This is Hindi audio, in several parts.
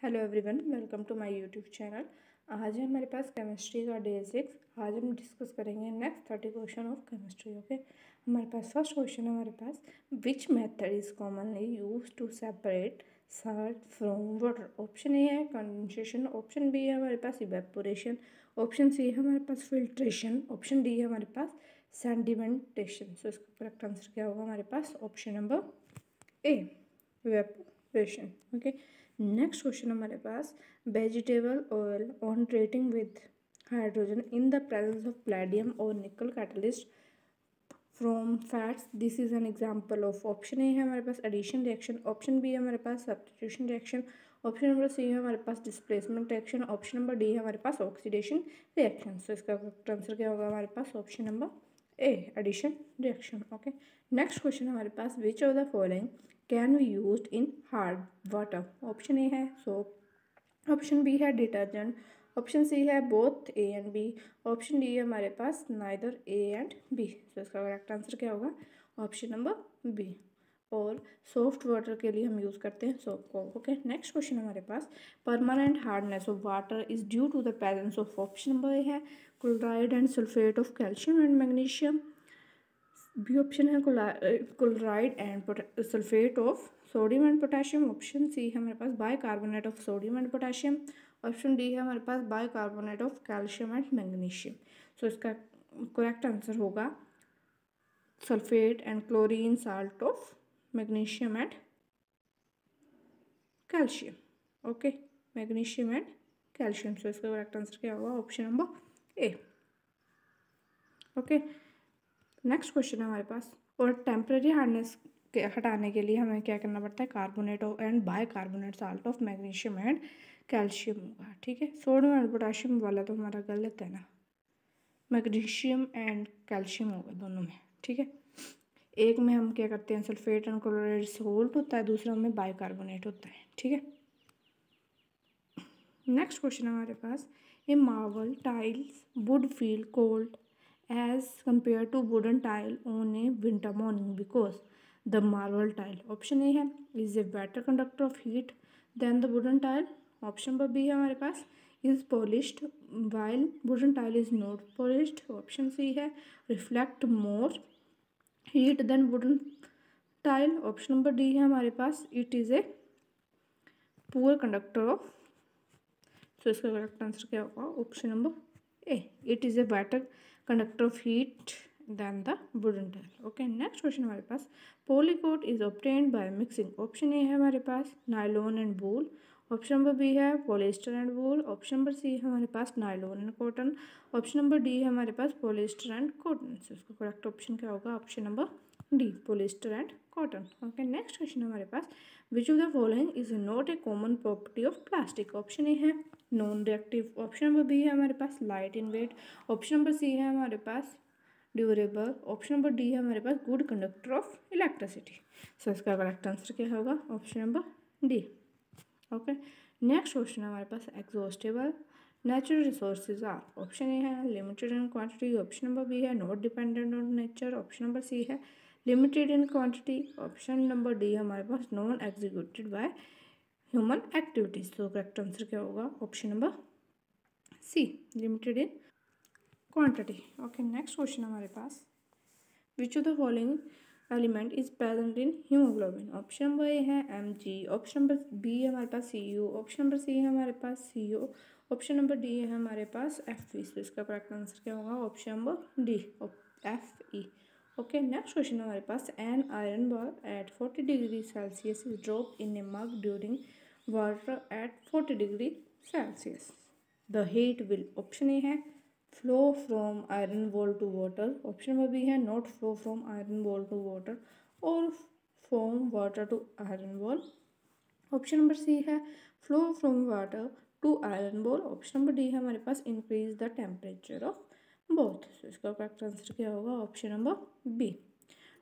Hello everyone, welcome to my YouTube channel. आज है हमारे पास केमिस्ट्री का डे 6। आज हम डिस्कस करेंगे next 30 question of chemistry. Okay, हमारे पास फर्स्ट क्वेश्चन है हमारे पास, which method is commonly use to separate salt from water. Option A है कंडेंसेशन, ऑप्शन बी है हमारे पास इवेपोरेशन, ऑप्शन सी है हमारे पास फिल्ट्रेशन, ऑप्शन डी है हमारे पास सेडिमेंटेशन। सो इसका करेक्ट आंसर क्या होगा हमारे पास? Option number A, evaporation. Okay, next question हमारे पास, vegetable oil on treating with hydrogen in the presence of palladium और nickel catalyst from fats, this is an example of. Option A है हमारे पास एडिशन रिएक्शन, ऑप्शन बी है हमारे पास substitution reaction, option number C है हमारे पास displacement reaction, option number D है हमारे पास ऑक्सीडेशन रिएक्शन। सो इसका आंसर क्या होगा हमारे पास? Option number A, addition reaction. Okay, next question हमारे पास, which of the following can be used in hard water. Option A है सोप, ऑप्शन बी है डिटर्जेंट, ऑप्शन सी है both A and B, option D है हमारे पास नाइदर ए एंड बी। तो इसका करेक्ट आंसर क्या होगा? Option number B. और सॉफ्ट वाटर के लिए हम यूज़ करते हैं सोप को। ओके, नेक्स्ट क्वेश्चन हमारे पास, permanent hardness of water is due to the presence of, option number A है chloride and sulphate of calcium and magnesium, B option है chloride and sulphate of sodium and potassium, option C है हमारे पास bicarbonate of sodium and potassium, option D है हमारे पास bicarbonate of calcium and magnesium. So इसका करेक्ट आंसर होगा sulphate and chlorine salt of magnesium and calcium. Okay, magnesium and calcium. So इसका करेक्ट आंसर क्या होगा? Option number A. Okay, next question है हमारे पास, और टेम्परेरी हार्डनेस के हटाने के लिए हमें क्या करना पड़ता है? Carbonate of and bicarbonate salt of magnesium and calcium होगा। ठीक है, सोडियम एंड पोटेशियम वाला तो हमारा गलत है ना, मैग्नीशियम एंड कैल्शियम होगा दोनों में। ठीक है, एक में हम क्या करते हैं, सल्फेट एंड क्लोराइड सोल्ट होता है, दूसरा में बाइकार्बोनेट होता है। ठीक है, नेक्स्ट क्वेश्चन हमारे पास, a marble tiles wood feel cold as compared to wooden tile on a winter morning because the marble tile, option A है is a better conductor of heat than the wooden tile, option number B है हमारे पास is polished while wooden tile is not polished, option C है reflect more heat than wooden tile, option number D है हमारे पास it is a poor conductor of। सो इसका करेक्ट आंसर क्या होगा? Option number A, it is a better conductor of heat than the wooden tile. Okay, next question हमारे पास, polycot is obtained by mixing, option A है हमारे पास nylon and wool, option number B है polyester and wool, option number C है हमारे पास nylon and cotton, option number D है हमारे पास पॉलिएस्टर एंड कॉटन। सो इसका करेक्ट ऑप्शन क्या होगा? Option number D, polyester and cotton. Okay, next question हमारे पास, which of the following is not a common property of plastic, option A है non reactive, option number B है हमारे पास light in weight, option number C है हमारे पास ड्यूरेबल, ऑप्शन नंबर डी है हमारे पास good conductor of electricity. So इसका करेक्ट आंसर क्या होगा? Option number D. Okay, next question हमारे पास, exhaustible natural resources are, option A है limited in quantity, option number B है not dependent on nature, option number C है limited in quantity, option number D हमारे पास non executed by human activities. तो करेक्ट आंसर क्या होगा? Option number C, limited in quantity. Okay, next question हमारे पास, which of the following element is present in haemoglobin, option number A है Mg, ऑप्शन नंबर बी है हमारे पास Cu, ऑप्शन नंबर सी है हमारे पास Co, ऑप्शन नंबर डी है हमारे पास Fe। तो इसका करेक्ट आंसर क्या होगा? Option number D, Fe। Okay, next question हमारे पास, an iron bar at 40 degree Celsius is drop in a mug during water at 40 degree Celsius, the heat will, option A है flow from iron ball to water, option number B है not flow from iron ball to water और from water to iron ball, option number C है flow from water to iron ball, option number D है हमारे पास increase the temperature of both. So इसका करेक्ट आंसर क्या होगा? Option number B,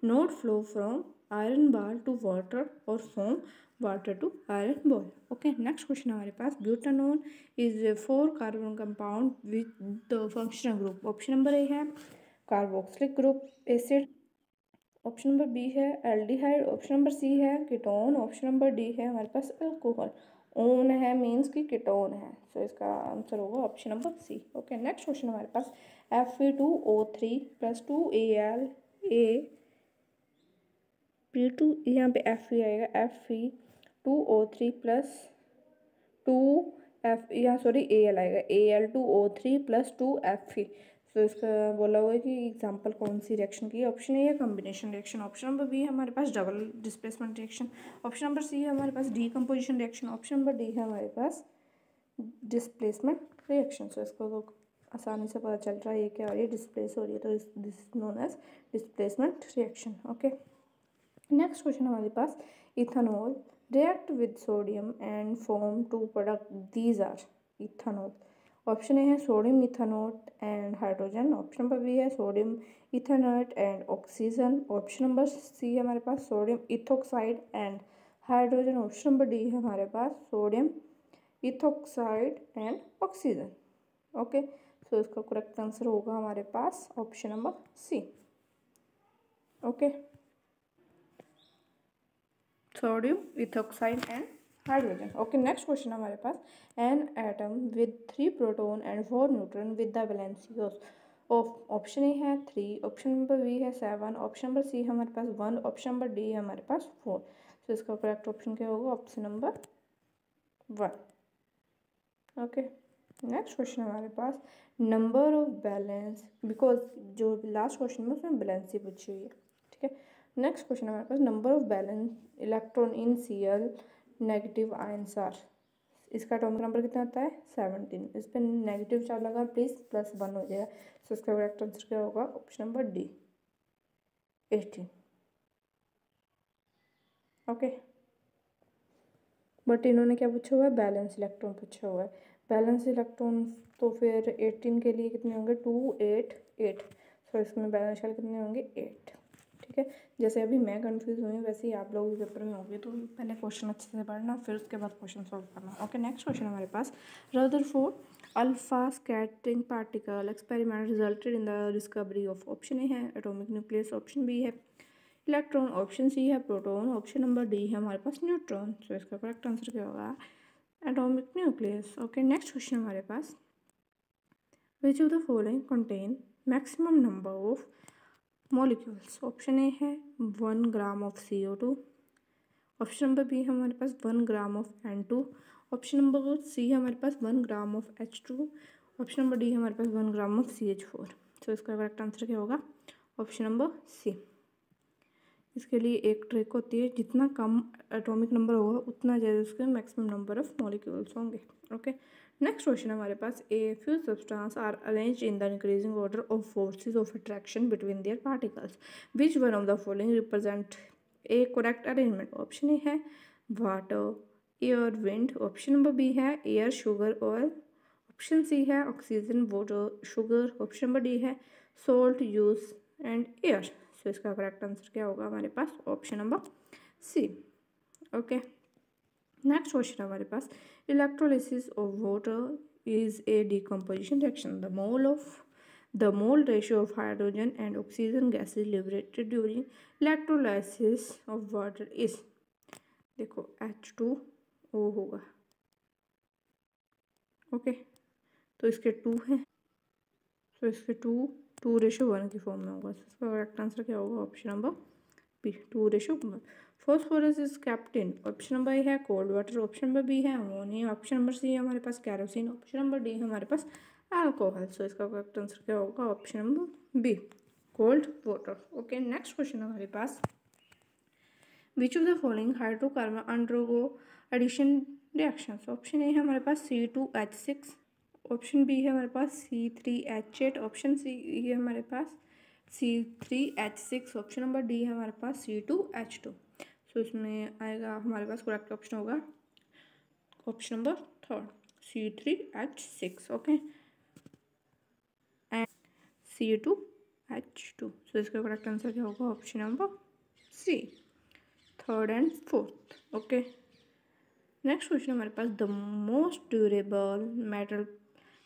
not flow from iron bar to water और from water to iron ball. Okay, next question हमारे पास, butanone is a 4 carbon compound with the functional group, option number A है carboxylic group acid, option number B है एल्डिहाइड, ऑप्शन नंबर सी है कीटोन, ऑप्शन नंबर डी है हमारे पास अल्कोहल। ओन है मीन्स कि कीटोन है, सो इसका आंसर होगा option number C. Okay next question हमारे पास Fe2O3 प्लस 2Al ए P2, यहाँ पे Fe आएगा, Fe2O3 प्लस 2F, यहाँ सॉरी Al आएगा, Al2O3 प्लस 2Fe। तो इसका बोला हुआ है कि एग्जाम्पल कौन सी रिएक्शन की, ऑप्शन ए है combination reaction, option number B है हमारे पास double displacement reaction, option number C है हमारे पास decomposition reaction, option number D है हमारे पास डिस्प्लेसमेंट रिएक्शन। सो इसको तो आसानी से पता चल रहा है ये क्या हो रही है, डिस्प्लेस हो रही है, तो this is known as displacement reaction. Okay next question हमारे पास ethanol react with sodium and form two product, these are ethanol। Option A है sodium ethanol and hydrogen, option number B है sodium ethanol and oxygen, option number C है हमारे पास sodium ethoxide and hydrogen, option number D है हमारे पास sodium ethoxide and oxygen. Okay so इसका करेक्ट आंसर होगा हमारे पास option number C. Okay sodium ethoxide and hydrogen. Okay next question हमारे पास an atom with 3 proton and 4 neutron with the valency of, option A है 3, ऑप्शन नंबर बी है 7, ऑप्शन नंबर सी हमारे पास 1, ऑप्शन नंबर डी है हमारे पास 4। तो इसका करेक्ट ऑप्शन क्या होगा, option number 1। Okay next question हमारे पास नंबर ऑफ बैलेंस, बिकॉज जो लास्ट क्वेश्चन में उसमें बैलेंस ही पूछी हुई है, ठीक है। नेक्स्ट क्वेश्चन हमारे पास number of balance electron in Cl negative ions are, इसका एटॉमिक नंबर कितना होता है 17, इस पर नेगेटिव चार्ज लगा प्लीज +1 हो जाएगा। सो इसका करेक्ट आंसर क्या होगा, option number D 18। Okay but इन्होंने क्या पूछा हुआ है, बैलेंस इलेक्ट्रॉन पूछा हुआ है, बैलेंस इलेक्ट्रॉन तो फिर 18 के लिए कितने होंगे 2 8 8। सो इसमें बैलेंस शेल कितने होंगे 8, ठीक है। जैसे अभी मैं कंफ्यूज हुई वैसे ही आप लोग पेपर में होंगे, तो पहले क्वेश्चन अच्छे से पढ़ना फिर उसके बाद क्वेश्चन सॉल्व करना। ओके नेक्स्ट क्वेश्चन हमारे पास Rutherford alpha scattering particle experiment resulted in the discovery of, option A है एटॉमिक न्यूक्लियस, ऑप्शन बी है इलेक्ट्रॉन, ऑप्शन सी है प्रोटॉन, ऑप्शन नंबर डी है हमारे पास न्यूट्रॉन। सो इसका करेक्ट आंसर क्या होगा, atomic nucleus. Okay next question हमारे पास which of the following contain maximum number of molecules, option A है 1 gram of CO2, option number B है हमारे पास 1 gram of N2, option number C है हमारे पास 1 gram of H2, option number D है हमारे पास 1 ग्राम ऑफ CH4। सो इसका करेक्ट आंसर क्या होगा, ऑप्शन नंबर सी। इसके लिए एक ट्रिक होती है, जितना कम एटॉमिक नंबर होगा उतना ज़्यादा उसके मैक्सिमम नंबर ऑफ मॉलिक्यूल्स होंगे। ओके नेक्स्ट क्वेश्चन हमारे पास a few substance are arranged in the increasing order of forces of attraction between their particles, which one of the following represent a correct arrangement, option A है water air wind, option number B है air sugar oil, option C है oxygen water sugar, option number D है salt use and air. So इसका करेक्ट आंसर क्या होगा हमारे पास, option number C. Okay next question हमारे पास electrolysis of water is a decomposition reaction, the mole ratio of hydrogen and oxygen gases liberated during electrolysis of water is, देखो H2O होगा। ओके तो इसके 2 हैं, तो इसके 2:1 की फॉर्म में होगा। इसका करेक्ट आंसर क्या होगा, option number B 2:1। Phosphorus is kept in, option number A है cold water, option number B है अमोनिया, ऑप्शन नंबर सी है हमारे पास कैरोसिन, ऑप्शन नंबर डी है हमारे पास अल्कोहल। सो इसका करेक्ट आंसर क्या होगा, option number B cold water. Okay next question हमारे पास which of the following hydrocarbon undergo addition reactions, option A है हमारे पास C2H6, ऑप्शन बी है हमारे पास C3H8, ऑप्शन सी है हमारे पास C3H6, ऑप्शन नंबर डी है हमारे पास C2H2। सो इसमें आएगा हमारे पास करेक्ट ऑप्शन होगा option number 3 C3H6। Okay and C2H2। So इसका करेक्ट आंसर क्या होगा, option number C 3rd and 4th। Okay next question हमारे पास the most durable metal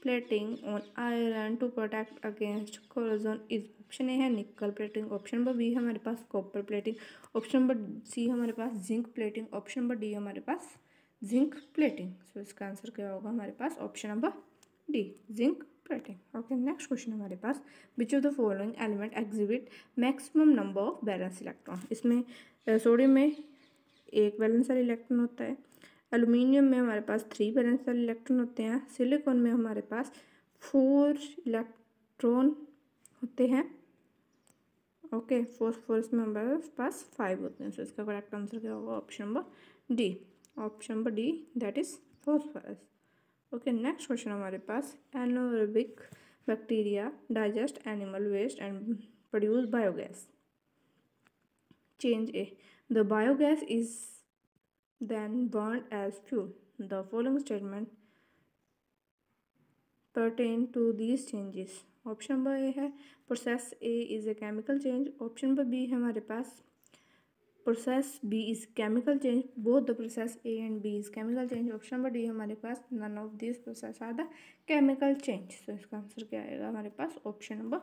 plating on iron to protect against corrosion is option A है nickel plating, option number B हमारे पास copper plating, option number C हमारे पास zinc plating, option number D हमारे पास जिंक प्लेटिंग। सो इसका आंसर क्या होगा हमारे पास option number D zinc plating. Okay next question हमारे पास which of the following element exhibit maximum number of balance electron. इसमें सोडियम में एक बैलेंस इलेक्ट्रॉन होता है, एल्यूमिनियम में हमारे पास 3 बैलेंस इलेक्ट्रॉन होते हैं, सिलिकॉन में हमारे पास 4 इलेक्ट्रॉन होते हैं। ओके फॉस्फोरस में हमारे पास 5 होते हैं। सो इसका करेक्ट आंसर क्या होगा option number D, option number D that is phosphorus. Okay next question हमारे पास anaerobic bacteria digest animal waste and produce biogas. Change A the biogas is then burned as fuel. The following statement pertain to these changes. Option number A है process A is a chemical change, option number B है हमारे पास process B is chemical change, both the process A and B is chemical change, option number D हमारे पास none of this process are the chemical change. तो इसका आंसर क्या आएगा हमारे पास ऑप्शन नंबर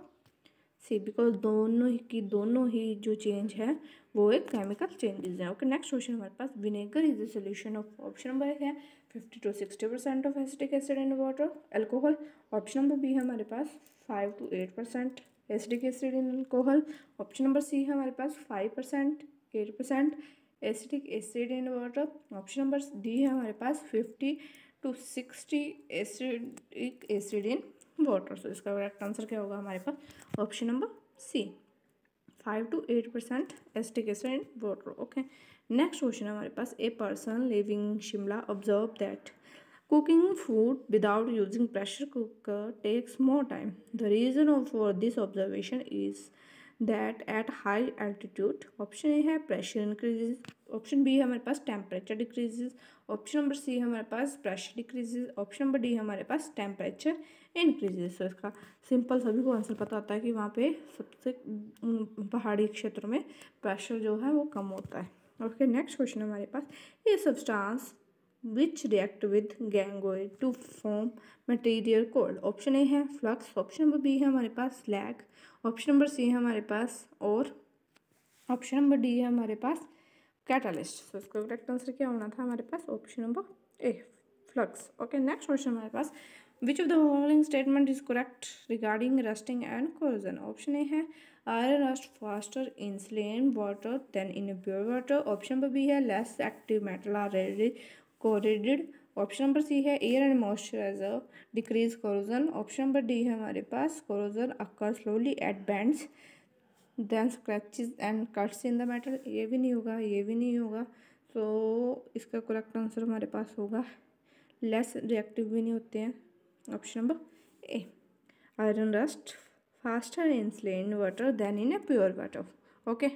सी, बिकॉज दोनों ही जो चेंज है वो एक केमिकल चेंजेस हैं। ओके नेक्स्ट क्वेश्चन हमारे पास vinegar is the solution of, option number है 50 to 60% of acetic acid in water alcohol, option number B है हमारे पास 5 to 8% acetic acid in alcohol, option number C है हमारे पास 5% 8% acetic acid in water, option number D है हमारे पास 50 to 60 acidic acid in water. So इसका करेक्ट आंसर क्या होगा हमारे पास option number C 5 to 8% acetic acid in water. Okay next question हमारे पास a person living Shimla observe that cooking food without using pressure cooker takes more time. The reason for this observation is that at high altitude, option A है pressure increases, option B है हमारे पास temperature decreases, option number C है हमारे पास pressure decreases, option number D है हमारे पास temperature increases। तो इसका सिंपल सभी को आंसर पता होता है कि वहाँ पे सबसे पहाड़ी क्षेत्र में प्रेशर जो है वो कम होता है। ओके नेक्स्ट क्वेश्चन हमारे पास ये substance which react with gangue to form material called, option A है फ्लक्स, ऑप्शन नंबर बी है हमारे पास स्लैग, ऑप्शन नंबर सी है हमारे पास और ऑप्शन नंबर डी है हमारे पास कैटालिस्ट। तो इसका करेक्ट आंसर क्या होना था हमारे पास option number A flux. Okay next question हमारे पास which of the following statement is correct regarding rusting and corrosion, option A है iron rust faster in saline water than in pure water, option number B है less active metal are ready corroded, option number C है air and moisturizer decrease corrosion, option number D है हमारे पास corrosion occur slowly at bends than scratches and cuts in the metal. ये भी नहीं होगा, ये भी नहीं होगा। तो इसका करेक्ट आंसर हमारे पास होगा लेस रिएक्टिव भी नहीं होते हैं, option number A iron rust faster in saline water than in a pure water. Okay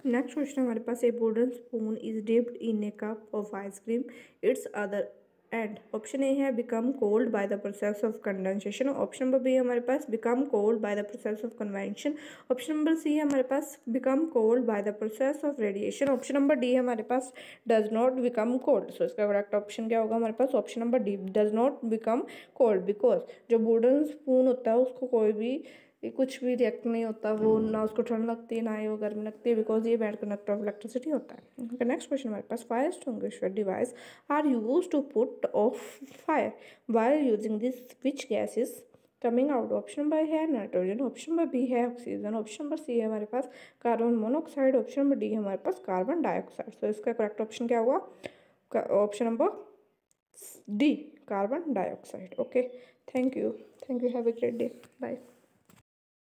next question हमारे पास a wooden spoon is dipped in a cup of ice cream its other end, option A है become cold by the process of condensation, option number B है हमारे पास become cold by the process of convention, option number C है हमारे पास become cold by the process of radiation, option number D है हमारे पास does not become cold. So इसका करेक्ट ऑप्शन क्या होगा हमारे पास option number D does not become cold, because जो वुडन स्पून होता है उसको कोई भी कुछ भी रिएक्ट नहीं होता, वो ना उसको ठंड लगती है ना ही वो गर्म लगती है, बिकॉज ये बैड कंडक्टर ऑफ इलेक्ट्रिसिटी होता है। नेक्स्ट क्वेश्चन हमारे पास fire extinguisher device are use to put off fire while using this which gas is coming out, option number है नाइट्रोजन, ऑप्शन नंबर बी है ऑक्सीजन, ऑप्शन नंबर सी है हमारे पास carbon monoxide, option number D है हमारे पास कार्बन डाइऑक्साइड। तो इसका करेक्ट ऑप्शन क्या होगा option number D carbon dioxide. Okay thank you have a great day bye.